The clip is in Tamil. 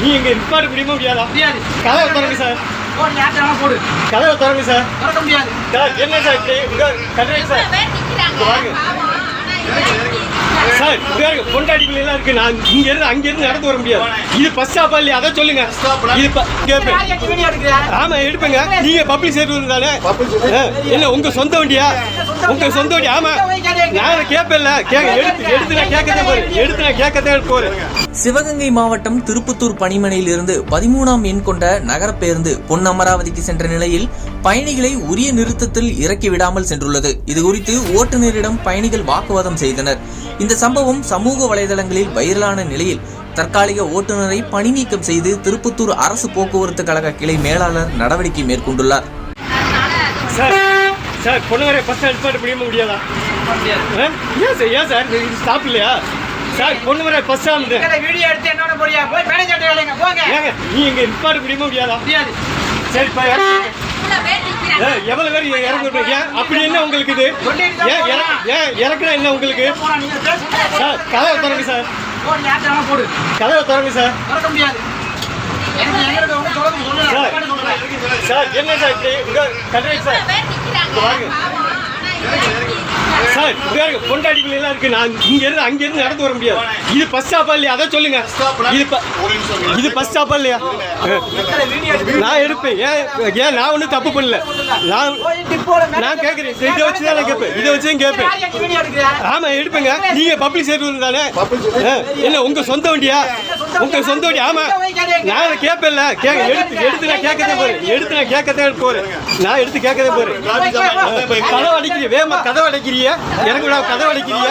நீ இங்க நிப்பாட்ட முடியுமா முடியாதா? கதவை திறங்க சார். கதவை திறங்க சார். என்ன சார் இப்படி உங்க கதவை சார் சார் கொண்டாடிகள் எல்லாம் இருக்கு. நான் இங்க இருந்து அங்க இருந்து நடந்து வர முடியாது. இது பஸ் ஸ்டாப்பா இல்லையா அதை சொல்லுங்க. இது கேட்பேன். ஆமா எடுப்பேங்க. நீங்க பப்ளிக் சர்வீஸ் தானே? என்ன உங்க சொந்த வண்டியா? உங்க சொந்த வண்டி? ஆமா நான் கேட்பேன்ல. எடுத்து நான் கேட்கத்தே போறேன். சிவகங்கை மாவட்டம் திருப்புத்தூர் பணிமனையில் இருந்து 13ஆம் எண் கொண்ட நகர பேருந்து பொன்னமராவதிக்கு சென்ற நிலையில் பயணிகளை உரிய நிறுத்தத்தில் இறக்கி விடாமல் சென்றுள்ளது. இதுகுறித்து ஓட்டுநரிடம் பயணிகள் வாக்குவாதம் செய்தனர். இந்த சம்பவம் சமூக வலைதளங்களில் வைரலான நிலையில் தற்காலிக ஓட்டுநரை பணி நீக்கம் செய்து திருப்புத்தூர் அரசு போக்குவரத்து கழக கிளை மேலாளர் நடவடிக்கை மேற்கொண்டுள்ளார். சார் பொன்னமரை பஸ் ஸ்டாண்ட் முடியுமா முடியாதா? ஏன் சார் இது ஸ்டாப் இல்லையா சார்? பொன்னமரை பஸ் ஸ்டாண்ட் வீடியோ எடுத்து என்னோட போறியா? போய் மேனேஜர் வேலைங்க போங்க. நீ இங்க நிப்பாட்ட முடியுமா முடியாதா? சரி எவ்வளவு பேர் இறங்குறீங்க? அப்படி என்ன உங்களுக்கு இது? ஏன் இறக்குனா என்ன உங்களுக்கு? சார் கதவை திறங்க சார். கதவை திறங்க சார். சார் என்ன சார் இப்படி உங்க கதவை சார் சார் கொண்டாடிகள் எல்லாம் இருக்கு. நான் இங்க இருந்து அங்க இருந்து நடந்து வர முடியாது. இது பஸ் ஸ்டாப்பா இல்லையா அதை சொல்லுங்க. இது பஸ் ஸ்டாப்பா இல்லையா? நான் எடுப்பேன். ஏன் நான் ஒன்றும் தப்பு பண்ணல. நான் கேட்கறேன். இதை வச்சு தான் நான் கேட்பேன். இதை வச்சு கேட்பேன். ஆமா எடுப்பேங்க. நீங்க பப்ளிக் சர்வீஸ் தானே? என்ன உங்க சொந்த வண்டியா? உங்க சொந்த வண்டி? ஆமா நான் கேட்பேன்ல. எடுத்து நான் கேட்கத்தே போறேன். நான் எடுத்து கேட்கதே போறேன். கதவை அடைக்கிறீங்க. வேமா கதவை அடைக்கிறீங்க. எனக்கு கதவை அடைக்கிறீங்க.